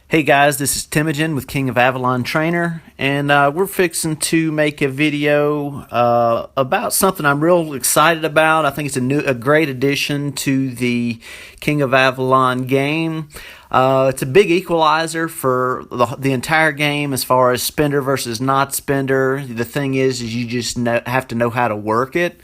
Hey guys, this is Temujin with King of Avalon Trainer, and we're fixing to make a video about something I'm real excited about. I think it's a great addition to the King of Avalon game. It's a big equalizer for the entire game as far as spender versus not spender. The thing is you just have to know how to work it.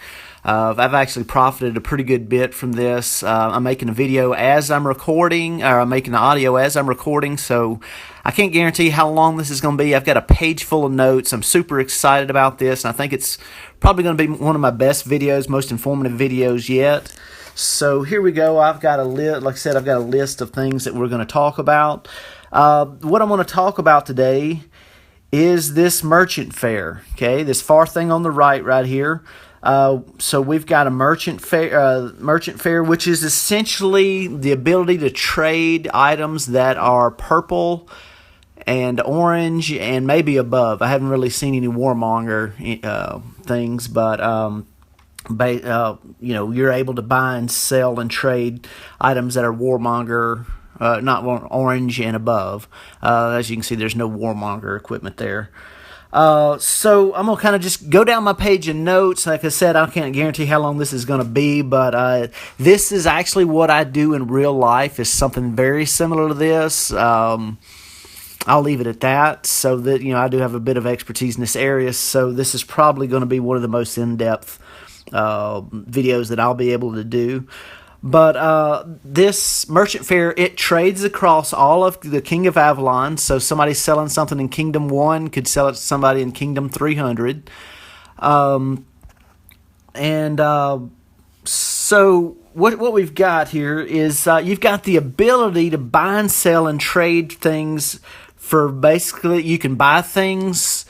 I've actually profited a pretty good bit from this. I'm making a video as I'm recording, or I'm making the audio as I'm recording, so I can't guarantee how long this is going to be. I've got a page full of notes. I'm super excited about this, and I think it's probably going to be one of my best videos, most informative videos yet. So here we go. I've got like I said, I've got a list of things that we're going to talk about. What I'm going to talk about today is this merchant fair. Okay, this far thing on the right here. So we've got a merchant fair, which is essentially the ability to trade items that are purple and orange and maybe above. I haven't really seen any warmonger things, but you're able to buy and sell and trade items that are warmonger, not orange and above. As you can see, there's no warmonger equipment there. So I'm going to kind of just go down my page of notes. Like I said, I can't guarantee how long this is going to be, but this is actually what I do in real life, is something very similar to this. I'll leave it at that, so that, I do have a bit of expertise in this area, so this is probably going to be one of the most in-depth videos that I'll be able to do. But this merchant fair, it trades across all of the King of Avalon. So somebody selling something in Kingdom 1 could sell it to somebody in Kingdom 300. So what we've got here is you've got the ability to buy and sell and trade things for basically, you can buy things,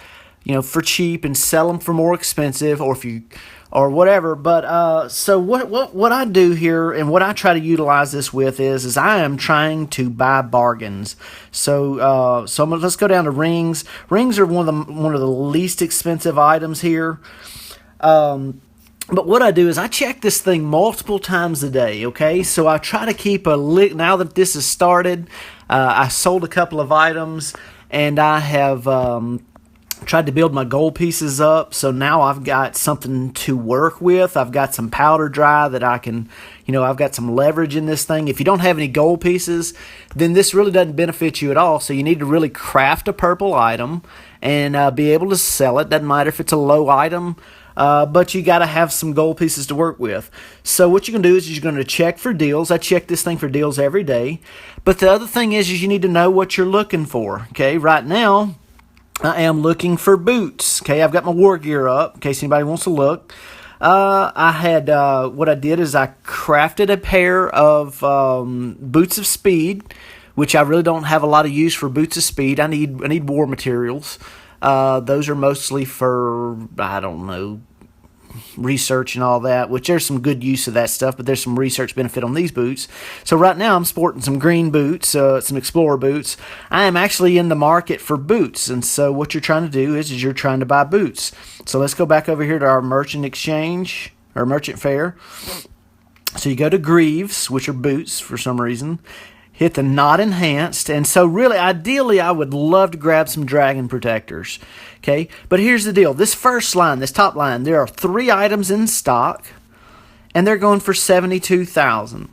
for cheap and sell them for more expensive, or whatever. But so what I do here, and what I try to utilize this with is I am trying to buy bargains. So let's go down to rings. Rings are one of the least expensive items here. But what I do is I check this thing multiple times a day. Okay, so I try to keep now that this has started, I sold a couple of items, and I have tried to build my gold pieces up, so now I've got something to work with. I've got some powder dry that I can, I've got some leverage in this thing. If you don't have any gold pieces, then this really doesn't benefit you at all, so you need to really craft a purple item and be able to sell it. Doesn't matter if it's a low item, but you got to have some gold pieces to work with. So what you're going to do is you're going to check for deals. I check this thing for deals every day, but the other thing is you need to know what you're looking for. Okay, right now I am looking for boots. Okay, I've got my war gear up in case anybody wants to look. What I did is I crafted a pair of boots of speed, which I really don't have a lot of use for boots of speed. I need war materials. Those are mostly for, I don't know, research and all that, which there's some good use of that stuff, but there's some research benefit on these boots. So right now I'm sporting some green boots, some explorer boots. I am actually in the market for boots, and so what you're trying to do is you're trying to buy boots. So let's go back over here to our merchant exchange, or merchant fair. So you go to Greaves, which are boots for some reason, hit the not enhanced, and so really ideally I would love to grab some dragon protectors. Okay, but here's the deal. This first line, this top line, there are 3 items in stock, and they're going for $72,000.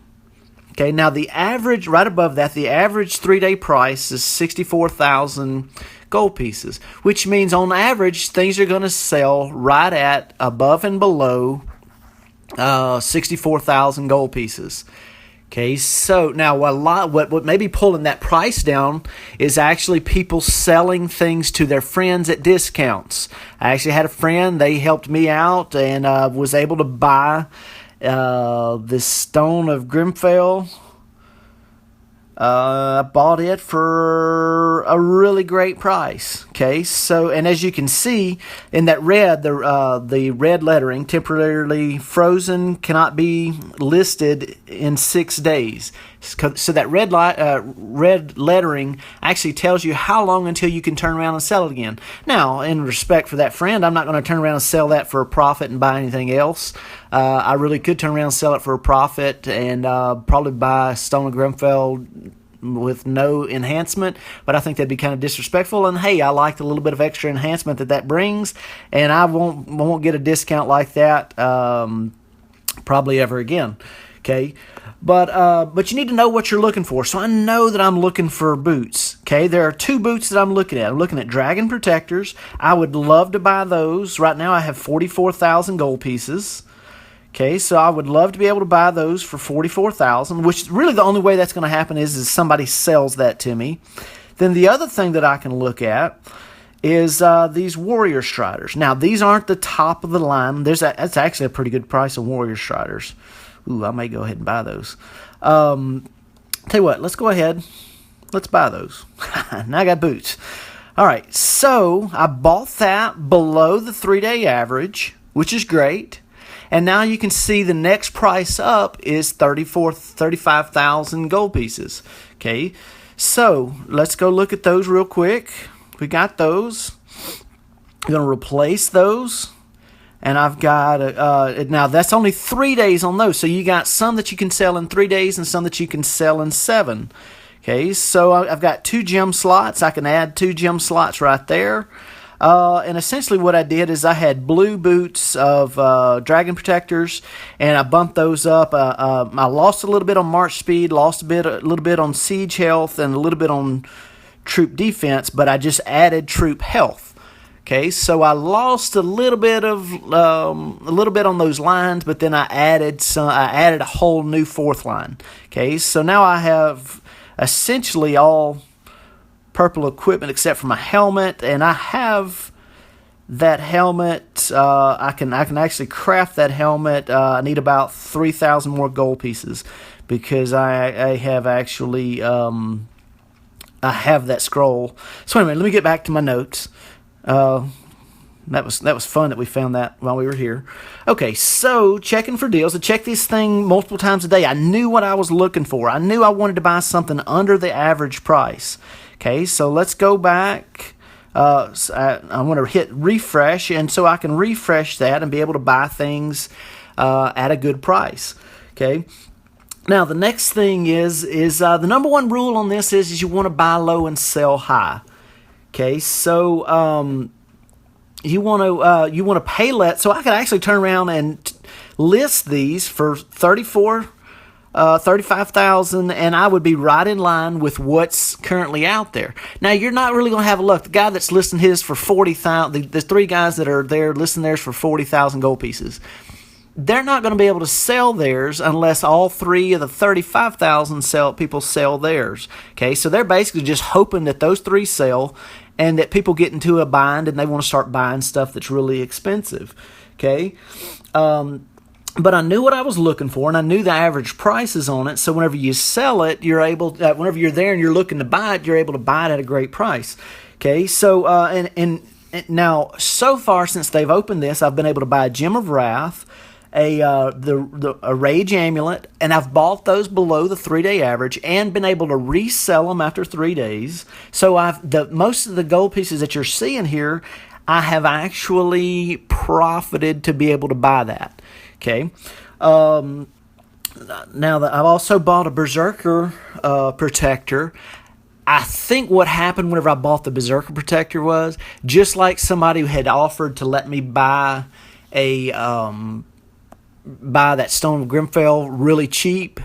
Okay, now the average, right above that, the average 3-day price is 64,000 gold pieces, which means on average things are going to sell right at above and below 64,000 gold pieces. Okay, so now what may be pulling that price down is actually people selling things to their friends at discounts. I actually had a friend, they helped me out, and was able to buy this Stone of Grimfell. I bought it for a really great price. Okay, so, and as you can see in that red, the red lettering, temporarily frozen, cannot be listed in 6 days. So that red lettering actually tells you how long until you can turn around and sell it again. Now, in respect for that friend, I'm not going to turn around and sell that for a profit and buy anything else. I really could turn around and sell it for a profit and probably buy Stone of Grimfell with no enhancement, but I think that'd be kind of disrespectful. And hey, I like the little bit of extra enhancement that brings, and I won't get a discount like that probably ever again. Okay, but you need to know what you're looking for. So I know that I'm looking for boots. Okay, there are 2 boots that I'm looking at. I'm looking at Dragon Protectors. I would love to buy those. Right now I have 44,000 gold pieces. Okay, so I would love to be able to buy those for 44,000, which really the only way that's going to happen is somebody sells that to me. Then the other thing that I can look at is these Warrior Striders. Now, these aren't the top of the line. That's actually a pretty good price of Warrior Striders. Ooh, I may go ahead and buy those. Tell you what, let's go ahead. Let's buy those. Now I got boots. All right, so I bought that below the 3-day average, which is great. And now you can see the next price up is 35,000 gold pieces. Okay, so let's go look at those real quick. We got those. I'm going to replace those. And I've got, now that's only 3 days on those. So you got some that you can sell in 3 days and some that you can sell in 7. Okay, so I've got 2 gem slots. I can add 2 gem slots right there. And essentially what I did is I had blue boots of Dragon Protectors, and I bumped those up. I lost a little bit on March Speed, lost a little bit on Siege Health, and a little bit on Troop Defense, but I just added Troop Health. Okay, so I lost a little bit on those lines, but then I added a whole new 4th line. Okay, so now I have essentially all purple equipment except for my helmet, and I have that helmet. I can actually craft that helmet. I need about 3,000 more gold pieces because I have actually I have that scroll. So anyway, let me get back to my notes. That was fun that we found that while we were here. Okay, so checking for deals. I checked this thing multiple times a day. I knew what I was looking for. I knew I wanted to buy something under the average price. Okay, so let's go back. I want to hit refresh, and so I can refresh that and be able to buy things at a good price. Okay. Now the next thing is the number one rule on this is you want to buy low and sell high. Okay, so you want to pay less. So I could actually turn around and list these for 35,000, and I would be right in line with what's currently out there. Now, you're not really going to have a look. The guy that's listing his for 40,000, the 3 guys that are there listing theirs for 40,000 gold pieces, they're not going to be able to sell theirs unless all 3 of the 35,000 people sell theirs. Okay, so they're basically just hoping that those 3 sell and that people get into a bind and they want to start buying stuff that's really expensive. Okay, but I knew what I was looking for, and I knew the average prices on it. So whenever you sell it, you're able. Whenever you're there and you're looking to buy it, you're able to buy it at a great price. Okay, so and now so far since they've opened this, I've been able to buy a Gem of Wrath, a Rage Amulet, and I've bought those below the 3-day average and been able to resell them after 3 days. So most of the gold pieces that you're seeing here, I have actually profited to be able to buy that. Okay. Now I've also bought a Berserker Protector. I think what happened whenever I bought the Berserker Protector was just like somebody who had offered to let me buy that Stone of Grimfell really cheap.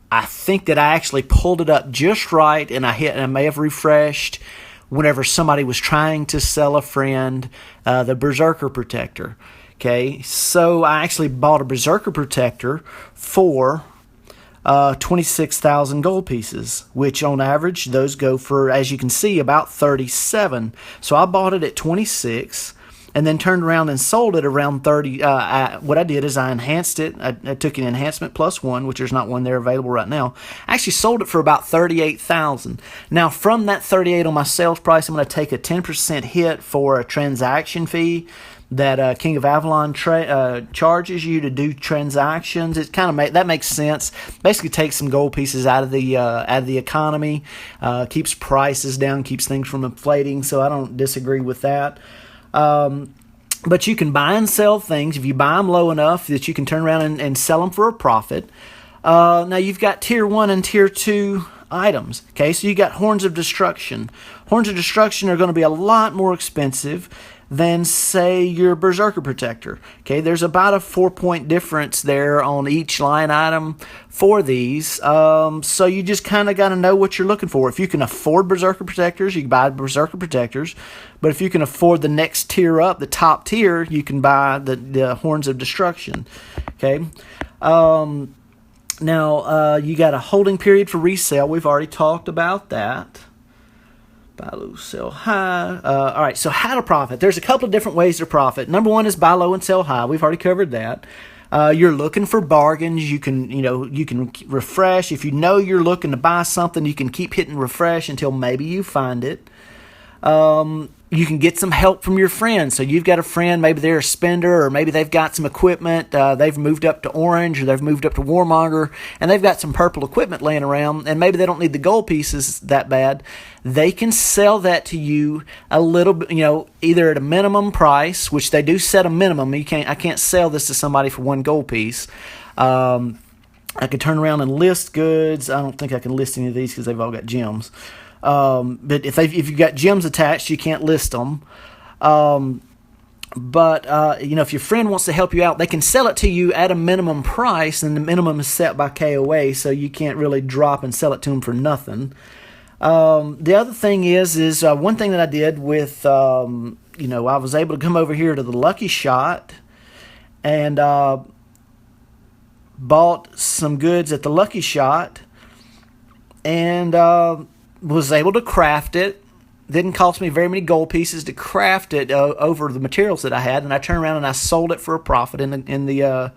I think that I actually pulled it up just right, and I may have refreshed whenever somebody was trying to sell a friend the Berserker Protector. Okay, so I actually bought a Berserker Protector for 26,000 gold pieces, which on average those go for, as you can see, about 37. So I bought it at 26 and then turned around and sold it around 30. What I did is I enhanced it. I took an enhancement plus 1, which there's not one there available right now. I actually sold it for about 38,000. Now from that 38 on my sales price, I'm going to take a 10% hit for a transaction fee that King of Avalon charges you to do transactions. It kind of that makes sense. Basically, takes some gold pieces out of the economy, keeps prices down, keeps things from inflating. So I don't disagree with that. But you can buy and sell things if you buy them low enough that you can turn around and sell them for a profit. Now you've got tier 1 and tier 2 items. Okay, so you got Horns of Destruction. Horns of Destruction are going to be a lot more expensive than, say, your Berserker Protector. Okay, there's about a 4-point difference there on each line item for these. So you just kind of got to know what you're looking for. If you can afford Berserker Protectors, you can buy Berserker Protectors. But if you can afford the next tier up, the top tier, you can buy the Horns of Destruction. Okay. Now, you got a holding period for resale. We've already talked about that. Buy low, sell high. All right, so how to profit. There's a couple of different ways to profit. Number one is buy low and sell high. We've already covered that. You're looking for bargains. You can refresh. If you know you're looking to buy something, you can keep hitting refresh until maybe you find it. You can get some help from your friends. So you've got a friend, maybe they're a spender, or maybe they've got some equipment. They've moved up to orange, or they've moved up to warmonger, and they've got some purple equipment laying around, and maybe they don't need the gold pieces that bad. They can sell that to you a little bit, either at a minimum price, which they do set a minimum. I can't sell this to somebody for one gold piece. I could turn around and list goods. I don't think I can list any of these because they've all got gems. But if you've got gems attached, you can't list them. But if your friend wants to help you out, they can sell it to you at a minimum price, and the minimum is set by KOA, so you can't really drop and sell it to them for nothing. The other thing is one thing that I did with, I was able to come over here to the Lucky Shot and bought some goods at the Lucky Shot and was able to craft it. Didn't cost me very many gold pieces to craft it over the materials that I had, and I turned around and I sold it for a profit in the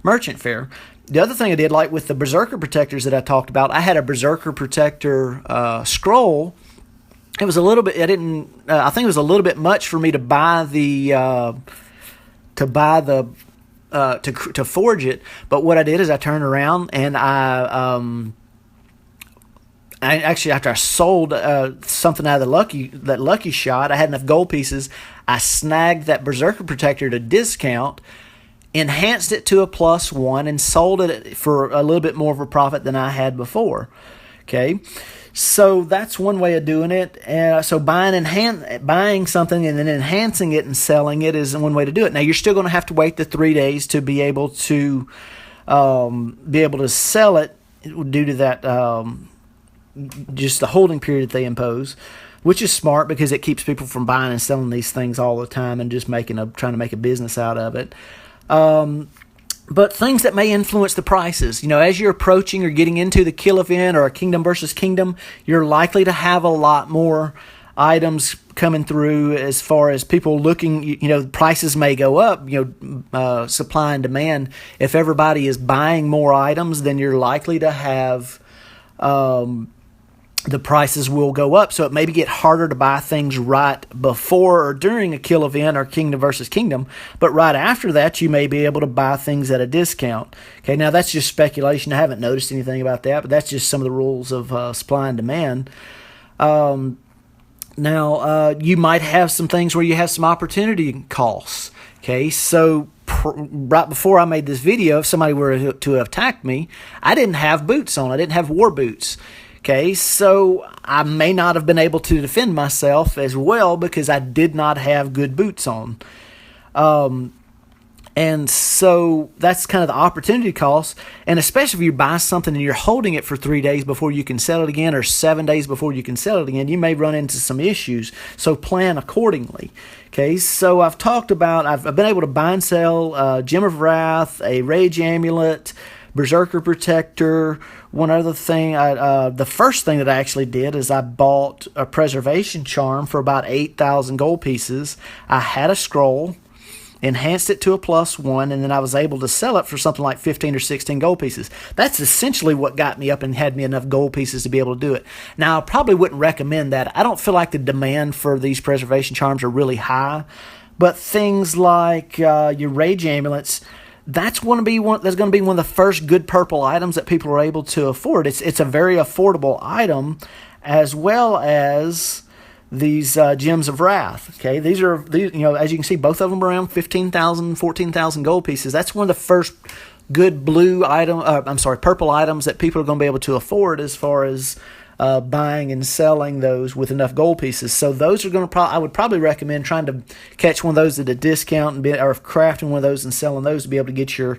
merchant fair. The other thing I did, like with the Berserker Protectors that I talked about, I had a Berserker Protector scroll. It was a little bit. I think it was a little bit much for me to buy to forge it. But what I did is I turned around and I actually, after I sold something out of that Lucky Shot, I had enough gold pieces. I snagged that Berserker Protector at a discount, enhanced it to a +1, and sold it for a little bit more of a profit than I had before. Okay, so that's one way of doing it. So buying something and then enhancing it and selling it is one way to do it. Now you're still going to have to wait the 3 days to be able to sell it due to that. Just the holding period that they impose, which is smart because it keeps people from buying and selling these things all the time and just trying to make a business out of it. But things that may influence the prices, as you're approaching or getting into the kill event or a kingdom versus kingdom, you're likely to have a lot more items coming through as far as people looking. Prices may go up, supply and demand. If everybody is buying more items, then you're likely to have the prices will go up, so it may get harder to buy things right before or during a kill event or kingdom versus kingdom, but right after that you may be able to buy things at a discount. Okay, now that's just speculation. I haven't noticed anything about that, but that's just some of the rules of supply and demand. Now you might have some things where you have some opportunity costs. Okay, so right before I made this video, if somebody were to have attacked me, I didn't have boots on. I didn't have war boots. Okay, so I may not have been able to defend myself as well because I did not have good boots on. And so that's kind of the opportunity cost. And especially if you buy something and you're holding it for 3 days before you can sell it again, or 7 days before you can sell it again, you may run into some issues. So plan accordingly. Okay, so I've been able to buy and sell Gem of Wrath, a Rage Amulet, Berserker Protector. One other thing, the first thing that I actually did is I bought a Preservation Charm for about 8,000 gold pieces. I had a scroll, enhanced it to a +1, and then I was able to sell it for something like 15 or 16 gold pieces. That's essentially what got me up and had me enough gold pieces to be able to do it. Now, I probably wouldn't recommend that. I don't feel like the demand for these Preservation Charms are really high, but things like your Rage Amulets, that's going to be one of the first good purple items that people are able to afford. It's a very affordable item, as well as these Gems of Wrath. Okay, these as you can see, both of them are around 15,000, 14,000 gold pieces. That's one of the first good purple items that people are going to be able to afford as far as buying and selling those with enough gold pieces. So those are going to I would probably recommend trying to catch one of those at a discount or crafting one of those and selling those to be able to get your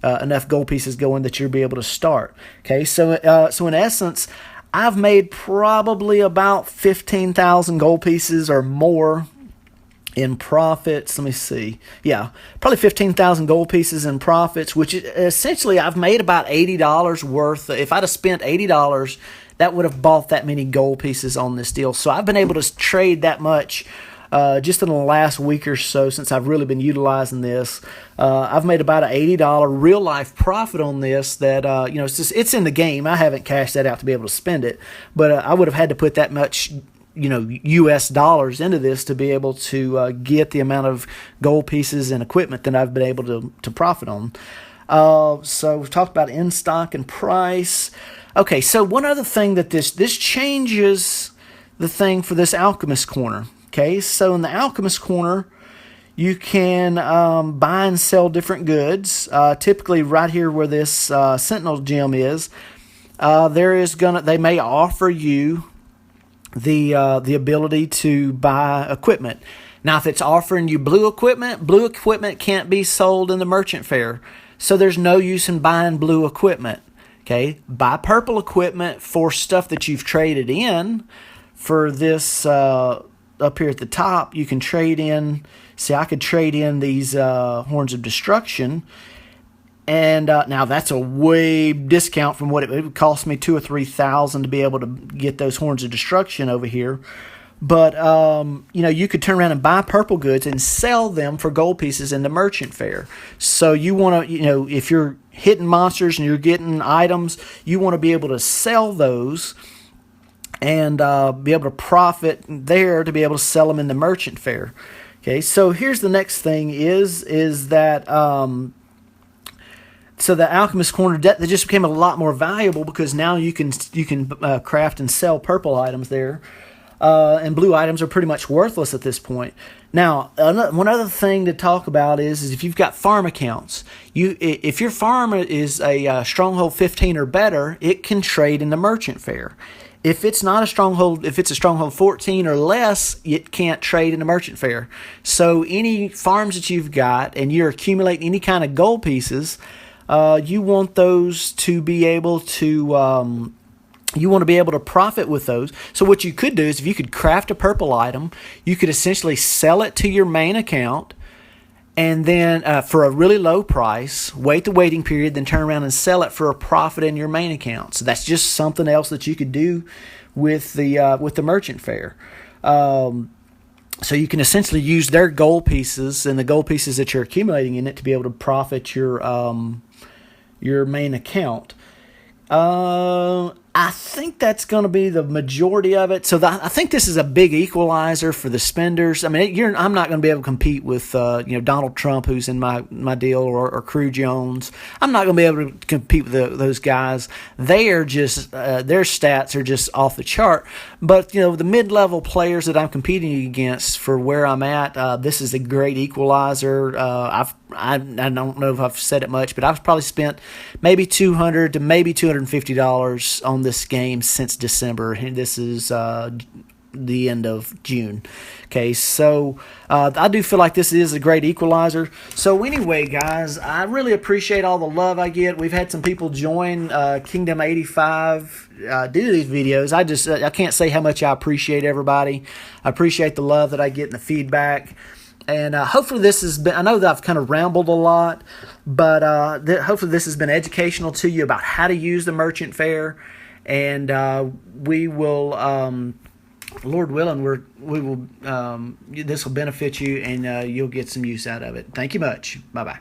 enough gold pieces going that you'll be able to start. Okay, so in essence, I've made probably about 15,000 gold pieces or more in profits. Let me see. Yeah, probably 15,000 gold pieces in profits, which essentially I've made about $80 worth. If I'd have spent $80, that would have bought that many gold pieces on this deal. So I've been able to trade that much just in the last week or so since I've really been utilizing this. I've made about an $80 real life profit on this that, it's in the game. I haven't cashed that out to be able to spend it, but I would have had to put that much US dollars into this to be able to get the amount of gold pieces and equipment that I've been able to profit on. So we've talked about in stock and price. Okay, so one other thing that this changes the thing for this Alchemist Corner. Okay, so in the Alchemist Corner, you can buy and sell different goods. Typically, right here where this Sentinel gem is, they may offer you the ability to buy equipment. Now, if it's offering you blue equipment can't be sold in the merchant fair, so there's no use in buying blue equipment. Okay, buy purple equipment for stuff that you've traded in. For this up here at the top, you can trade in. See, I could trade in these Horns of Destruction, and now that's a way discount from what it would cost me $2,000 or $3,000 to be able to get those Horns of Destruction over here. But you could turn around and buy purple goods and sell them for gold pieces in the merchant fair. So you want to, if you're hitting monsters and you're getting items, you want to be able to sell those and be able to profit there to be able to sell them in the merchant fair. Okay, so here's the next thing is that so the Alchemist Corner that just became a lot more valuable because now you can craft and sell purple items there. And blue items are pretty much worthless at this point. Now, one other thing to talk about is if you've got farm accounts, if your farm is a Stronghold 15 or better, it can trade in the merchant fair. If it's not a Stronghold, if it's a Stronghold 14 or less, it can't trade in the merchant fair. So any farms that you've got and you're accumulating any kind of gold pieces, you want those to be able to you want to be able to profit with those. So what you could do is if you could craft a purple item, you could essentially sell it to your main account and then for a really low price, wait the waiting period, then turn around and sell it for a profit in your main account. So that's just something else that you could do with the merchant fair. So you can essentially use their gold pieces and the gold pieces that you're accumulating in it to be able to profit your main account. I think that's going to be the majority of it. So I think this is a big equalizer for the spenders. I mean, I'm not going to be able to compete with Donald Trump, who's in my deal, or Crew Jones. I'm not going to be able to compete with those guys. They are just their stats are just off the chart. But the mid-level players that I'm competing against for where I'm at, this is a great equalizer. I don't know if I've said it much, but I've probably spent maybe $200 to maybe $250 on this game since December, and this is the end of June. Okay, so I do feel like this is a great equalizer. So anyway, guys, I really appreciate all the love I get. We've had some people join Kingdom 85 do these videos. I can't say how much I appreciate everybody. I appreciate the love that I get and the feedback. And hopefully this has been, I know that I've kind of rambled a lot, but hopefully this has been educational to you about how to use the merchant fair. And we will, Lord willing, this will benefit you and you'll get some use out of it. Thank you much. Bye-bye.